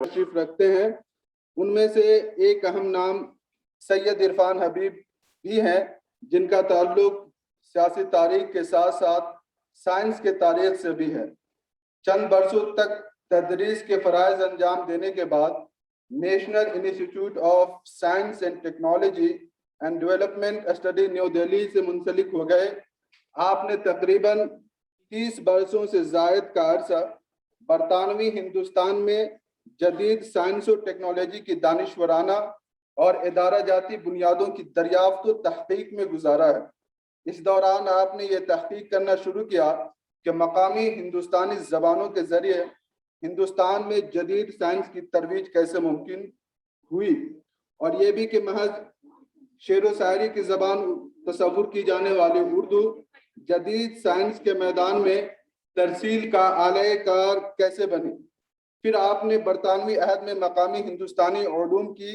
تشریف رکھتے ہیں، ان میں سے ایک اہم نام سید عرفان حبیب بھی ہیں، جن کا تعلق سیاسی تاریخ کے ساتھ ساتھ سائنس کے تاریخ سے بھی ہے۔ چند برسوں تک تدریس کے فرائض انجام دینے کے بعد national Institute of science and technology and development study new Delhi سے منسلک ہو گئے۔ آپ نے تقریباً 30 برسوں سے زائد کا عرصہ برطانوی ہندوستان میں جدید سائنس و ٹیکنالوجی کی دانشورانہ اور ادارہ جاتی بنیادوں کی دریافت و تحقیق میں گزارا ہے۔ اس دوران آپ نے یہ تحقیق کرنا شروع کیا کہ مقامی ہندوستانی زبانوں کے ذریعے ہندوستان میں جدید سائنس کی ترویج کیسے ممکن ہوئی، اور یہ بھی کہ محض شعر و شاعری کی زبان تصور کی جانے والی اردو جدید سائنس کے میدان میں ترسیل کا آلۂ کار کیسے بنی۔ پھر آپ نے برطانوی عہد میں مقامی ہندوستانی علوم کی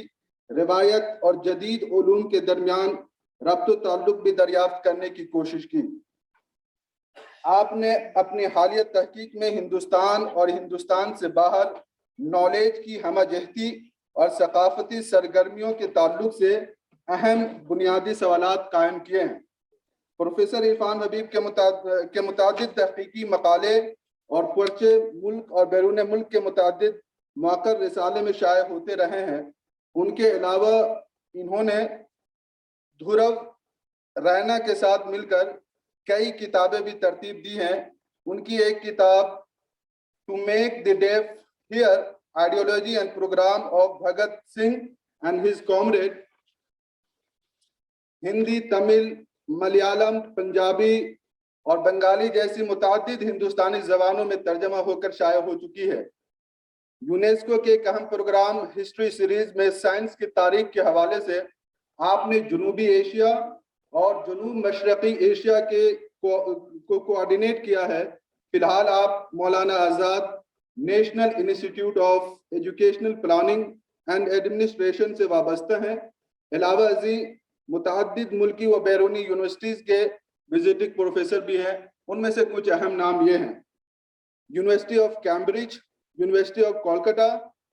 روایت اور جدید علوم کے درمیان ربط و تعلق بھی دریافت کرنے کی کوشش کی۔ آپ نے اپنی حالیہ تحقیق میں ہندوستان اور ہندوستان سے باہر نالج کی ہمہ جہتی اور ثقافتی سرگرمیوں کے تعلق سے اہم بنیادی سوالات قائم کیے ہیں۔ پروفیسر عرفان حبیب کے متعدد تحقیقی مقالے اور پرچے ملک اور بیرون ملک کے متعدد موثر رسالے میں شائع ہوتے رہے ہیں۔ ان کے علاوہ انہوں نے دھرو رینا کے ساتھ مل کر کئی کتابیں بھی ترتیب دی ہیں۔ ان کی ایک کتاب to make the deaf hear ideology and programme of Bhagat Singh and his comrade Hindi, Tamil, Malayalam, Punjabi اور بنگالی جیسی متعدد ہندوستانی زبانوں میں ترجمہ ہو کر شائع ہو چکی ہے۔ یونیسکو کے ایک اہم پروگرام ہسٹری سیریز میں سائنس کی تاریخ کے حوالے سے آپ نے جنوبی ایشیا اور جنوب مشرقی ایشیا کو کوآرڈینیٹ کیا ہے۔ فی الحال آپ Maulana Azad National Institute of Educational Planning and Administration سے وابستہ ہیں۔ علاوہ ازیں متعدد ملکی و بیرونی یونیورسٹیز کے وزٹنگ پروفیسر بھی ہیں۔ ان میں سے کچھ اہم نام یہ ہیں: university of Cambridge, university of Kolkata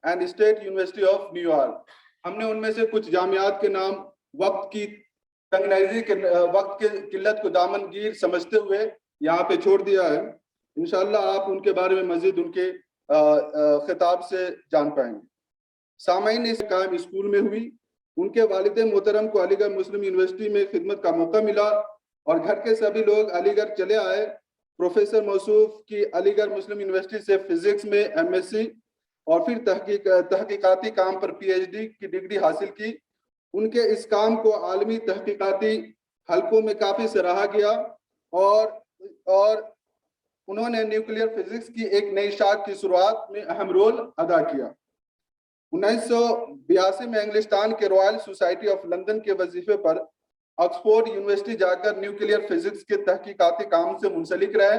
and state university of new York. ہم نے ان میں سے کچھ جامعات کے نام وقت کی قلت کو دامن گیر سمجھتے ہوئے یہاں پہ چھوڑ دیا ہے۔ انشاءاللہ آپ ان کے بارے میں مزید ان کے خطاب سے جان پائیں گے۔ سامعین، اس قائم اسکول میں ہوئی۔ ان کے والد محترم کو علی گڑھ مسلم یونیورسٹی میں خدمت کا موقع ملا اور گھر کے سبھی لوگ علی گڑھ چلے آئے۔ پروفیسر موصوف کی علی گڑھ مسلم یونیورسٹی سے فزکس میں MSc اور پھر تحقیقاتی کام پر PhD کی ڈگری حاصل کی۔ ان کے اس کام کو عالمی تحقیقاتی حلقوں میں کافی سراہا گیا اور انہوں نے نیوکلیئر فزکس کی ایک نئی شاخ کی شروعات میں اہم رول ادا کیا۔ 1982 میں انگلستان کے رائل سوسائٹی آف لندن کے وظیفے پر آکسفورڈ یونیورسٹی جا کر نیوکلیئر فزکس کے تحقیقاتی کام سے منسلک رہے۔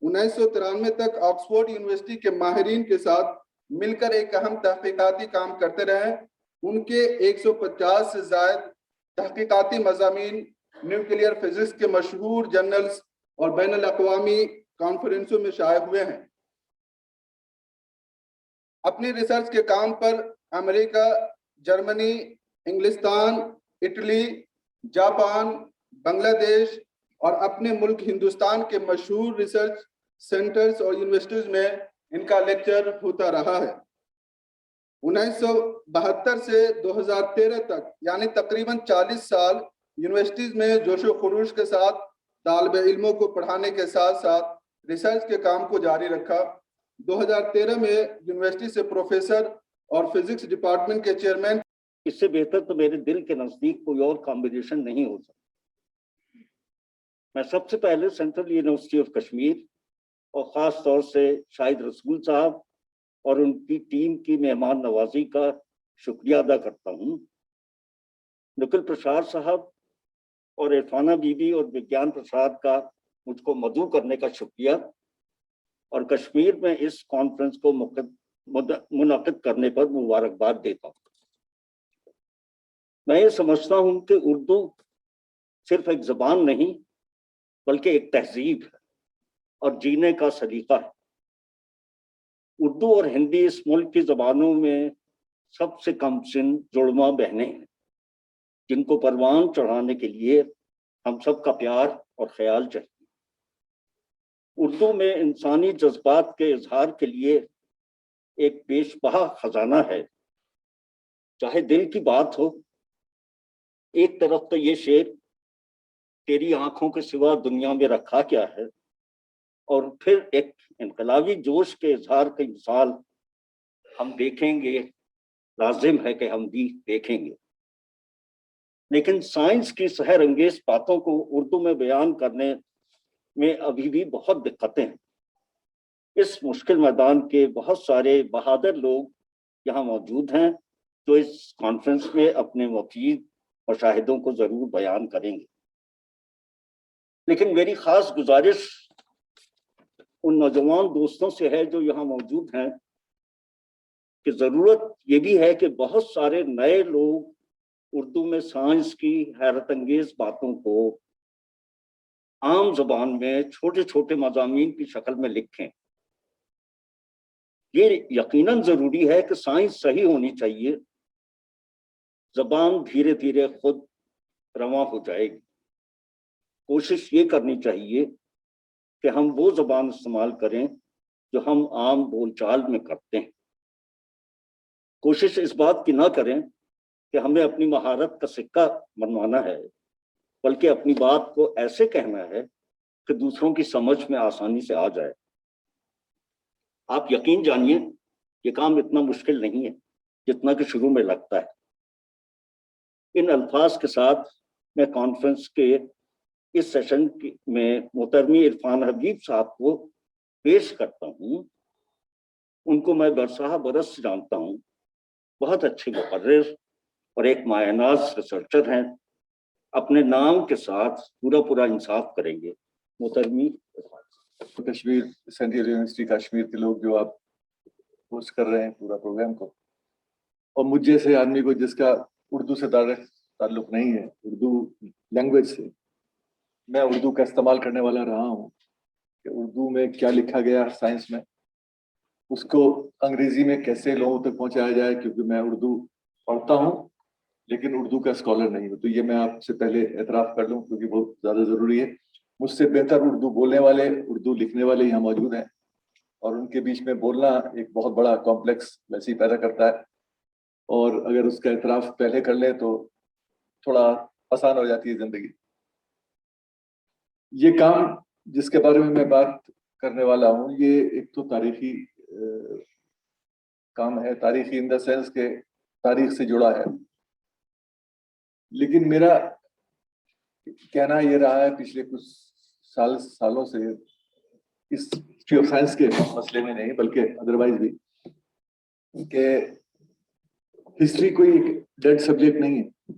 1993 تک آکسفورڈ یونیورسٹی کے ماہرین کے ساتھ مل کر ایک اہم تحقیقاتی کام کرتے رہے۔ ان کے 150 سے زائد تحقیقاتی مضامین نیوکلیئر فزکس کے مشہور جرنلز اور بین الاقوامی کانفرنسوں میں شائع ہوئے ہیں۔ اپنی ریسرچ کے کام پر امریکہ، جرمنی، انگلستان، اٹلی، جاپان، بنگلہ دیش اور اپنے ملک ہندوستان کے مشہور ریسرچ سینٹرز اور یونیورسٹیز میں ان کا لیکچر ہوتا رہا ہے۔ 1972 سے 2013 تک یعنی تقریباً 40 سال یونیورسٹیز میں جوش و خروش کے ساتھ طالب علموں کو پڑھانے کے ساتھ ساتھ ریسرچ کے کام کو جاری رکھا۔ 2013 میں یونیورسٹی سے پروفیسر اور فزکس ڈپارٹمنٹ کے چیئرمین۔ اس سے بہتر تو میرے دل کے نزدیک کوئی اور کمبینیشن نہیں ہو سکتا۔ میں سب سے پہلے سینٹرل یونیورسٹی آف کشمیر اور خاص طور سے شاہد رسول صاحب اور ان کی ٹیم کی مہمان نوازی کا شکریہ ادا کرتا ہوں۔ نکل پرساد صاحب اور عرفانہ بی بی اور وگیان پرساد کا مجھ کو مدعو کرنے کا شکریہ، اور کشمیر میں اس کانفرنس کو منعقد کرنے پر مبارکباد دیتا ہوں۔ میں یہ سمجھتا ہوں کہ اردو صرف ایک زبان نہیں بلکہ ایک تہذیب ہے اور جینے کا سلیقہ ہے۔ اردو اور ہندی اس ملک کی زبانوں میں سب سے کم سن جڑواں بہنیں ہیں، جن کو پروان چڑھانے کے لیے ہم سب کا پیار اور خیال چاہیے۔ اردو میں انسانی جذبات کے اظہار کے لیے ایک بیش بہا خزانہ ہے۔ چاہے دل کی بات ہو، ایک طرف تو یہ شعر تیری آنکھوں کے سوا دنیا میں رکھا کیا ہے، اور پھر ایک انقلابی جوش کے اظہار کی مثال ہم دیکھیں گے، لازم ہے کہ ہم بھی دیکھیں گے۔ لیکن سائنس کی سحر انگیز باتوں کو اردو میں بیان کرنے میں ابھی بھی بہت دقتیں ہیں۔ اس مشکل میدان کے بہت سارے بہادر لوگ یہاں موجود ہیں جو اس کانفرنس میں اپنے مفید مشاہدوں کو ضرور بیان کریں گے۔ لیکن میری خاص گزارش ان نوجوان دوستوں سے ہے جو یہاں موجود ہیں کہ ضرورت یہ بھی ہے کہ بہت سارے نئے لوگ اردو میں سائنس کی حیرت انگیز باتوں کو عام زبان میں چھوٹے چھوٹے مضامین کی شکل میں لکھیں۔ یہ یقیناً ضروری ہے کہ سائنس صحیح ہونی چاہیے، زبان دھیرے دھیرے خود رواں ہو جائے گی۔ کوشش یہ کرنی چاہیے کہ ہم وہ زبان استعمال کریں جو ہم عام بول چال میں کرتے ہیں۔ کوشش اس بات کی نہ کریں کہ ہمیں اپنی مہارت کا سکہ بنوانا ہے، بلکہ اپنی بات کو ایسے کہنا ہے کہ دوسروں کی سمجھ میں آسانی سے آ جائے۔ آپ یقین جانیے یہ کام اتنا مشکل نہیں ہے جتنا کہ شروع میں لگتا ہے۔ ان الفاظ کے ساتھ میں کانفرنس کے اس سیشن میں محترمی عرفان حبیب صاحب کو پیش کرتا ہوں۔ ان کو میں برسہ برس سے جانتا ہوں، بہت اچھے مقرر اور ایک مایہ ناز ریسرچر ہیں۔ اپنے نام کے ساتھ پورا انصاف کریں گے۔ محترمی کشمیر سینٹرل یونیورسٹی کشمیر کے لوگ جو آپ ہوسٹ کر رہے ہیں پورا پروگرام کو، اور مجھ جیسے آدمی کو جس کا اردو سے تعلق نہیں ہے، اردو لینگویج سے، میں اردو کا استعمال کرنے والا رہا ہوں کہ اردو میں کیا لکھا گیا سائنس میں، اس کو انگریزی میں کیسے لوگوں تک پہنچایا جائے، کیونکہ میں اردو پڑھتا ہوں لیکن اردو کا اسکالر نہیں ہوں۔ تو یہ میں آپ سے پہلے اعتراف کر لوں کیونکہ بہت زیادہ ضروری ہے۔ مجھ سے بہتر اردو بولنے والے، اردو لکھنے والے یہاں موجود ہیں، اور ان کے بیچ میں بولنا ایک بہت بڑا کمپلیکس ویسے ہی پیدا کرتا ہے، اور اگر اس کا اعتراف پہلے کر لیں تو تھوڑا آسان ہو جاتی ہے زندگی۔ یہ کام جس کے بارے میں میں بات کرنے والا ہوں، یہ ایک تو تاریخی کام ہے، تاریخی ان دا سینس کے تاریخ سے جڑا ہے، لیکن میرا کہنا یہ رہا ہے پچھلے کچھ سالوں سے اس ہسٹری آف سائنس کے مسئلے میں نہیں بلکہ ادروائز بھی، کہ ہسٹری کوئی ایک ڈیڈ سبجیکٹ نہیں ہے۔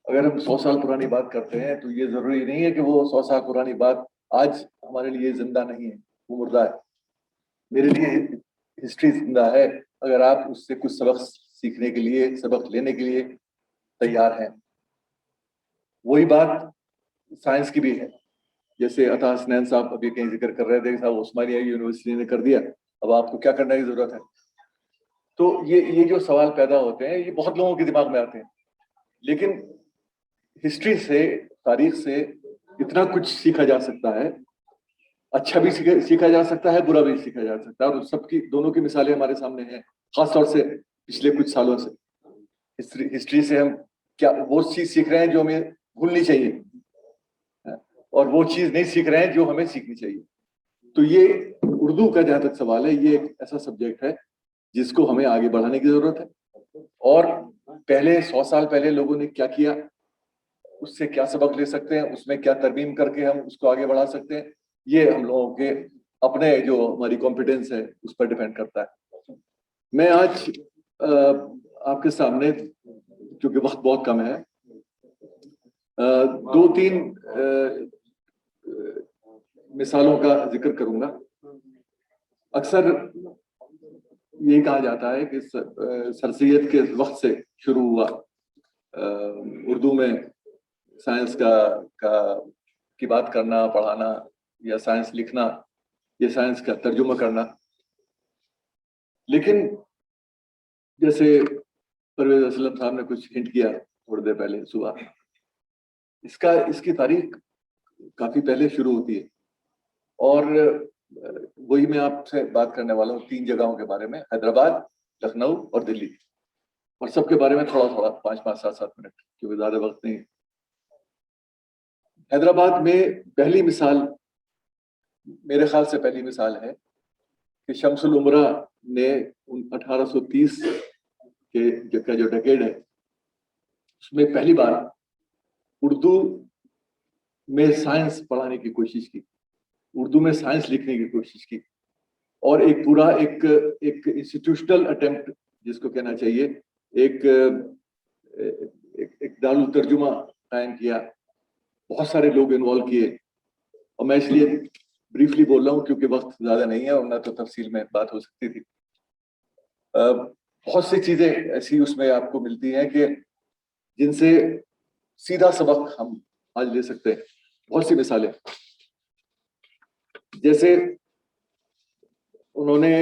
اگر ہم 100 سال پرانی بات کرتے ہیں تو یہ ضروری نہیں ہے کہ وہ 100 سال پرانی بات آج ہمارے لیے زندہ نہیں ہے، وہ مردہ ہے۔ میرے لیے ہسٹری زندہ ہے اگر آپ اس سے کچھ سبق سیکھنے کے لیے، سبق لینے کے لیے تیار ہیں۔ وہی بات سائنس کی بھی ہے، جیسے عطا حسنین صاحب ابھی کہیں ذکر کر رہے تھے کہ صاحب عثمانیہ یونیورسٹی نے کر دیا، اب آپ کو کیا کرنے کی ضرورت ہے۔ تو یہ جو سوال پیدا ہوتے ہیں یہ بہت لوگوں کے دماغ میں آتے ہیں، لیکن ہسٹری سے، تاریخ سے اتنا کچھ سیکھا جا سکتا ہے، اچھا بھی سیکھا جا سکتا ہے، برا بھی سیکھا جا سکتا ہے، اور سب کی دونوں کی مثالیں ہمارے سامنے ہیں، خاص طور سے پچھلے کچھ سالوں سے۔ ہسٹری سے ہم کیا وہ چیز سیکھ رہے ہیں جو ہمیں بھولنی چاہیے، اور وہ چیز نہیں سیکھ رہے ہیں جو ہمیں سیکھنی چاہیے۔ تو یہ اردو کا جہاں تک سوال ہے، یہ ایک ایسا سبجیکٹ ہے جس کو ہمیں آگے بڑھانے کی ضرورت ہے، اور پہلے 100 سال پہلے لوگوں نے کیا کیا، اس سے کیا سبق لے سکتے ہیں، اس میں کیا ترمیم کر کے ہم اس کو آگے بڑھا سکتے ہیں، یہ ہم لوگوں کے اپنے جو ہماری کمپیٹنس ہے اس پر ڈیپینڈ کرتا ہے۔ میں آج آپ کے سامنے، کیونکہ وقت بہت کم ہے، 2-3 مثالوں کا ذکر کروں گا۔ اکثر یہ کہا جاتا ہے کہ سر سید کے وقت سے شروع ہوا اردو میں سائنس کی بات کرنا، پڑھانا، یا سائنس لکھنا، یا سائنس کا ترجمہ کرنا۔ لیکن جیسے پرویز اسلم صاحب نے کچھ ہنٹ کیا تھوڑی دیر پہلے صبح، اس کی تاریخ کافی پہلے شروع ہوتی ہے، اور وہی میں آپ سے بات کرنے والا ہوں 3 جگہوں کے بارے میں، حیدرآباد، لکھنؤ اور دلی، اور سب کے بارے میں تھوڑا تھوڑا 5 7 منٹ، کیونکہ زیادہ وقت نہیں۔ حیدرآباد میں پہلی مثال، میرے خیال سے پہلی مثال ہے کہ شمس العمرہ نے 1830 کا جو ڈیکیڈ ہے اس میں پہلی بار اردو میں سائنس پڑھانے کی کوشش کی، اردو میں سائنس لکھنے کی کوشش کی، اور ایک پورا ایک انسٹیٹیوشنل اٹیمپٹ جس کو کہنا چاہیے، ایک دارالترجمہ قائم کیا، بہت سارے لوگ انوالو کیے، اور میں اس لیے بریفلی بول رہا ہوں کیونکہ وقت زیادہ نہیں ہے، ورنہ تو تفصیل میں بات ہو سکتی تھی۔ بہت سی چیزیں ایسی اس میں آپ کو ملتی ہیں کہ جن سے سیدھا سبق ہم آج لے سکتے ہیں۔ بہت سی مثالیں، جیسے انہوں نے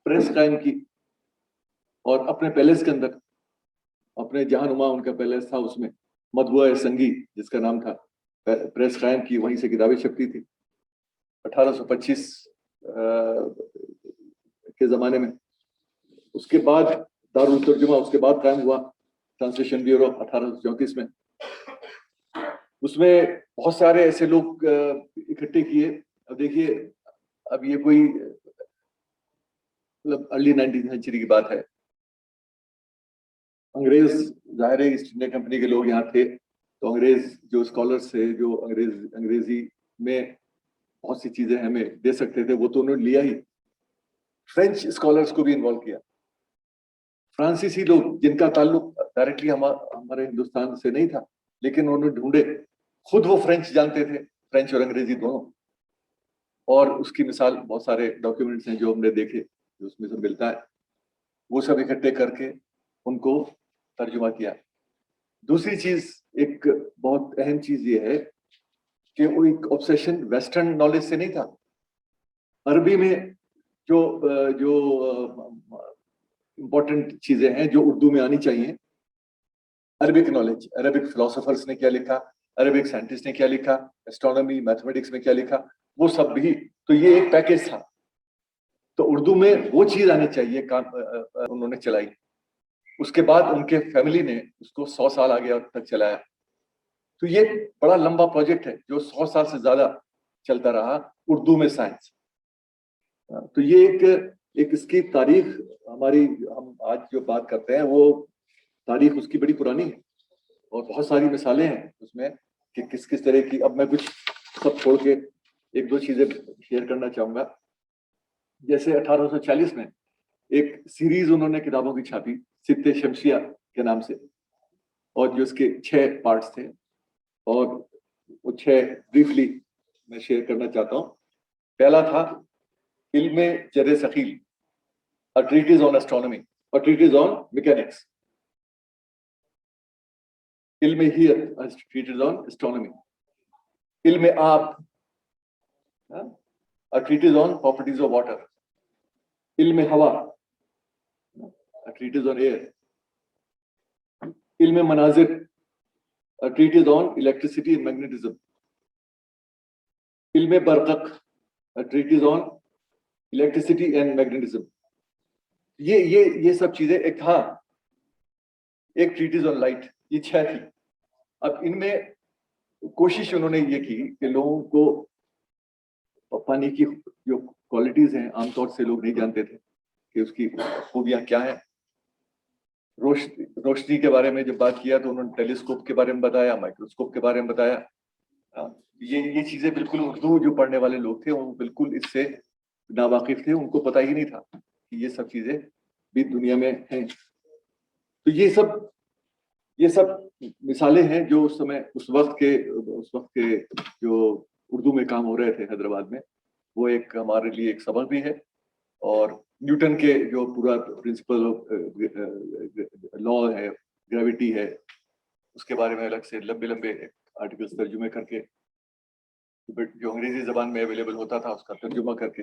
پریس قائم کی، اور اپنے پیلس کے اندر، اپنے جہاں نما ان کا پیلس تھا، اس میں مطبوعہ سنگی جس کا نام تھا، پریس قائم کی، وہیں سے کتابیں چھپتی تھی 1825 کے زمانے میں۔ اس کے بعد دارالترجمہ اس کے بعد قائم ہوا، ٹرانسلیشن بیورو 1834 میں۔ اس میں بہت سارے ایسے لوگ اکٹھے کیے۔ اب دیکھیے، اب یہ کوئی مطلب ارلی 19 سینچری کی بات ہے، انگریز ظاہر ہے ایسٹ انڈیا کمپنی کے لوگ یہاں تھے، تو انگریز جو اسکالرس تھے، جو انگریزی میں بہت سی چیزیں ہمیں دے سکتے تھے، وہ تو انہوں نے لیا ہی۔ فرینچ اسکالرس کو بھی انوالو کیا، فرانسیسی لوگ جن کا تعلق ڈائریکٹلی ہمارے ہندوستان سے نہیں تھا، لیکن انہوں نے ڈھونڈے، خود وہ فرینچ جانتے تھے، فرینچ اور انگریزی دونوں، اور اس کی مثال بہت سارے ڈاکیومنٹس ہیں جو ہم نے دیکھے، جو اس میں سے ملتا ہے، وہ سب اکٹھے کر کے ان کو ترجمہ کیا۔ دوسری چیز، ایک بہت اہم چیز یہ ہے کہ وہ ایک آبسیشن ویسٹرن نالج سے نہیں تھا۔ عربی میں جو امپورٹنٹ چیزیں ہیں جو اردو میں آنی چاہیے، عربک نالج، عربک فلاسفرس نے کیا لکھا، عربک سائنٹسٹ نے کیا لکھا، اسٹرانومی میتھمیٹکس میں کیا لکھا، وہ سب بھی، تو یہ ایک پیکیج تھا۔ تو اردو میں وہ چیز آنی چاہیے، انہوں نے چلائی۔ اس کے بعد ان کے فیملی نے اس کو 100 سال آگے تک چلایا۔ تو یہ بڑا لمبا پروجیکٹ ہے جو 100 سال سے زیادہ چلتا رہا، اردو میں سائنس۔ تو یہ ایک اس کی تاریخ، ہماری ہم آج جو بات کرتے ہیں وہ تاریخ اس کی بڑی پرانی ہے، اور بہت ساری مثالیں ہیں اس میں کہ کس طرح کی۔ اب میں کچھ سب چھوڑ کے 1-2 چیزیں شیئر کرنا چاہوں گا۔ جیسے 1840 میں ایک سیریز انہوں نے کتابوں کی چھاپی، ست شمسیہ کے نام سے، اور جو اس کے 6 پارٹس تھے، اور وہ 6 بریفلی میں شیئر کرنا چاہتا ہوں۔ پہلا تھا علم جر ثقیل، a treatise on astronomy, a treatise on mechanics. علم hair, a treatise on astronomy. علم آب، a treatise on properties of water. علم ہوا، a treatise on air. علم مناظر، a treatise on electricity and magnetism. علم برقق، a treatise on electricity and magnetism. یہ سب چیزیں، ایک تھا ایک ٹریٹیز آن لائٹ، یہ 6 تھی۔ اب ان میں کوشش انہوں نے یہ کی کہ لوگوں کو پانی کی جو کوالٹیز ہیں، عام طور سے لوگ نہیں جانتے تھے کہ اس کی خوبیاں کیا ہیں۔ روشنی کے بارے میں جب بات کیا تو انہوں نے ٹیلیسکوپ کے بارے میں بتایا، مائکروسکوپ کے بارے میں بتایا۔ یہ چیزیں بالکل اردو جو پڑھنے والے لوگ تھے وہ بالکل اس سے ناواقف تھے، ان کو پتہ ہی نہیں تھا کہ یہ سب چیزیں بھی دنیا میں ہیں۔ تو یہ سب مثالیں ہیں جو اس وقت کے جو اردو میں کام ہو رہے تھے حیدرآباد میں، وہ ایک ہمارے لیے ایک سبق بھی ہے۔ اور نیوٹن کے جو پورا پرنسپل لا ہے، گریوٹی ہے، اس کے بارے میں الگ سے لمبے آرٹیکلس ترجمے کر کے، جو انگریزی زبان میں اویلیبل ہوتا تھا اس کا ترجمہ کر کے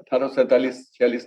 1847-46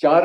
4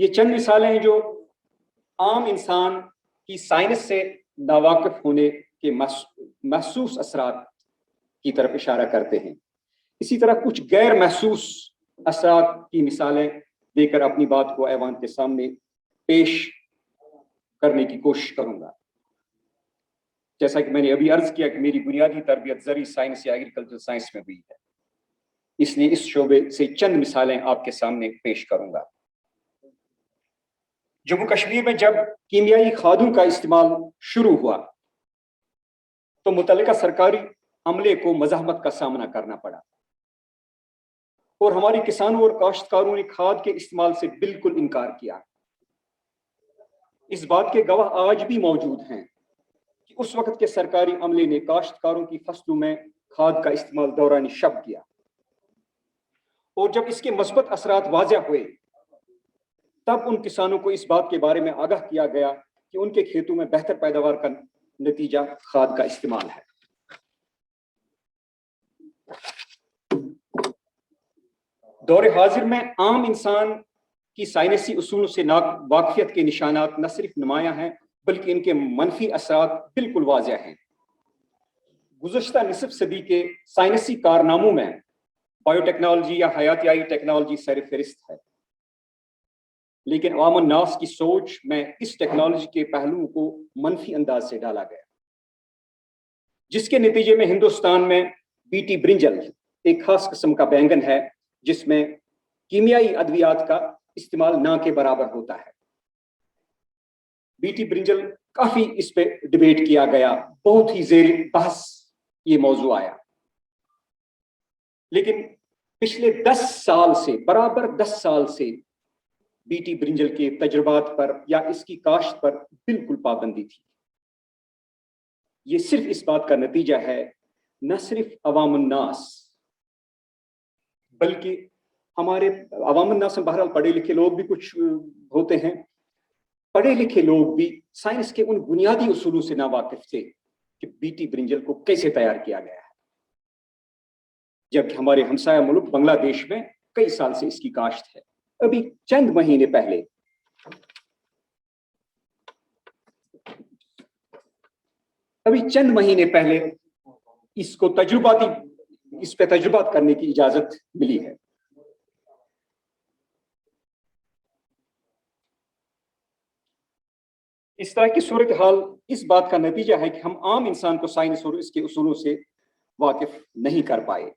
یہ چند مثالیں ہیں جو عام انسان کی سائنس سے ناواقف ہونے کے محسوس اثرات کی طرف اشارہ کرتے ہیں. اسی طرح کچھ غیر محسوس اثرات کی مثالیں دے کر اپنی بات کو ایوان کے سامنے پیش کرنے کی کوشش کروں گا. جیسا کہ میں نے ابھی عرض کیا کہ میری بنیادی تربیت زرعی سائنس یا ایگریکلچر سائنس میں ہوئی ہے، اس لیے اس شعبے سے چند مثالیں آپ کے سامنے پیش کروں گا. جموں کشمیر میں جب کیمیائی کھادوں کا استعمال شروع ہوا تو متعلقہ سرکاری عملے کو مزاحمت کا سامنا کرنا پڑا، اور ہمارے کسانوں اور کاشتکاروں نے کھاد کے استعمال سے بالکل انکار کیا. اس بات کے گواہ آج بھی موجود ہیں کہ اس وقت کے سرکاری عملے نے کاشتکاروں کی فصلوں میں کھاد کا استعمال دوران شب کیا، اور جب اس کے مثبت اثرات واضح ہوئے تب ان کسانوں کو اس بات کے بارے میں آگاہ کیا گیا کہ ان کے کھیتوں میں بہتر پیداوار کا نتیجہ کھاد کا استعمال ہے. دور حاضر میں عام انسان کی سائنسی اصولوں سے واقفیت کے نشانات نہ صرف نمایاں ہیں بلکہ ان کے منفی اثرات بالکل واضح ہیں. گزشتہ نصف صدی کے سائنسی کارناموں میں بایو ٹیکنالوجی یا حیاتیائی ٹیکنالوجی سر فہرست ہے، لیکن عوام الناس کی سوچ میں اس ٹیکنالوجی کے پہلوؤں کو منفی انداز سے ڈالا گیا، جس کے نتیجے میں ہندوستان میں بیٹی برنجل ایک خاص قسم کا بینگن ہے جس میں کیمیائی ادویات کا استعمال نہ کے برابر ہوتا ہے. بیٹی برنجل کافی اس پہ ڈیبیٹ کیا گیا، بہت ہی زیر بحث یہ موضوع آیا، لیکن پچھلے 10 سال سے برابر 10 سال سے بیٹی برنجل کے تجربات پر یا اس کی کاشت پر بالکل پابندی تھی. یہ صرف اس بات کا نتیجہ ہے نہ صرف عوام الناس بلکہ ہمارے عوام الناس میں بہرحال پڑھے لکھے لوگ بھی کچھ ہوتے ہیں، پڑھے لکھے لوگ بھی سائنس کے ان بنیادی اصولوں سے ناواقف تھے کہ بیٹی برنجل کو کیسے تیار کیا گیا ہے، جبکہ ہمارے ہمسایہ ملک بنگلہ دیش میں کئی سال سے اس کی کاشت ہے. ابھی چند مہینے پہلے اس کو اس پہ تجربات کرنے کی اجازت ملی ہے. اس طرح کی صورتحال اس بات کا نتیجہ ہے کہ ہم عام انسان کو سائنس اور اس کے اصولوں سے واقف نہیں کر پائے.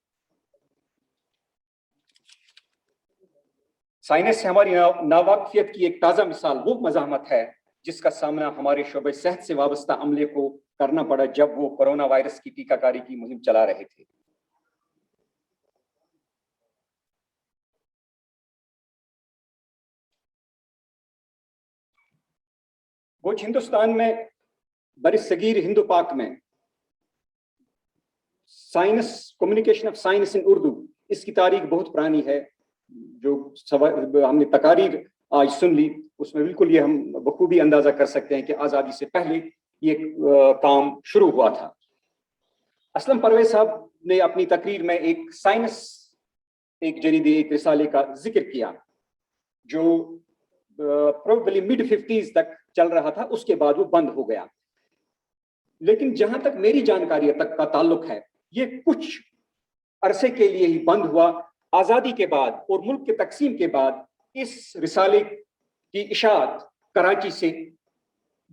سائنس سے ہماری ناواقفیت کی ایک تازہ مثال وہ مزاحمت ہے جس کا سامنا ہمارے شعبہ صحت سے وابستہ عملے کو کرنا پڑا جب وہ کورونا وائرس کی ٹیکہ کاری کی مہم چلا رہے تھے. کچھ ہندوستان میں برصغیر ہند و پاک میں سائنس کمیونیکیشن آف سائنس ان اردو اس کی تاریخ بہت پرانی ہے. جو ہم نے تقاریر آج سن لی اس میں بالکل یہ ہم بخوبی اندازہ کر سکتے ہیں کہ آزادی سے پہلے یہ کام شروع ہوا تھا. اسلم پرویز صاحب نے اپنی تقریر میں ایک سائنس ایک جریدے ایک رسالے کا ذکر کیا جو پروبیبلی مڈ 50s تک چل رہا تھا، اس کے بعد وہ بند ہو گیا. لیکن جہاں تک میری جانکاری تک کا تعلق ہے یہ کچھ عرصے کے لیے ہی بند ہوا. آزادی کے بعد اور ملک کے تقسیم کے بعد اس رسالے کی اشاعت کراچی سے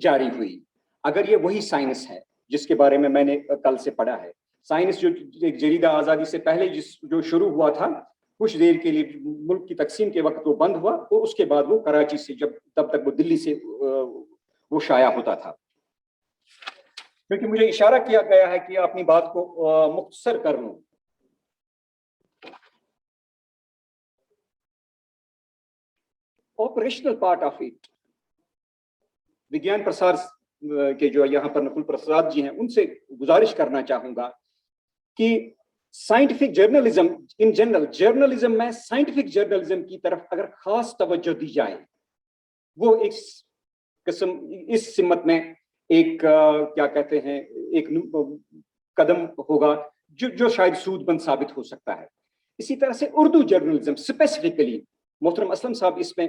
جاری ہوئی. اگر یہ وہی سائنس ہے جس کے بارے میں نے کل سے پڑھا ہے، سائنس جو ایک جریدہ آزادی سے پہلے جو شروع ہوا تھا کچھ دیر کے لیے ملک کی تقسیم کے وقت وہ بند ہوا اور اس کے بعد وہ کراچی سے تب تک وہ دلی سے وہ شائع ہوتا تھا. کیونکہ مجھے اشارہ کیا گیا ہے کہ اپنی بات کو مختصر کر لوں. آپریشنل پارٹ آف اٹ وگیان پرسار کے جو یہاں پر نکل پرساد جی ہیں ان سے گزارش کرنا چاہوں گا کہ scientific journalism in general journalism میں سائنٹیفک جرنلزم کی طرف اگر خاص توجہ دی جائے وہ اس سمت میں ایک کیا کہتے ہیں ایک قدم ہوگا جو شاید سود بند ثابت ہو سکتا ہے. اسی طرح سے اردو جرنلزم اسپیسیفکلی محترم اسلم صاحب اس میں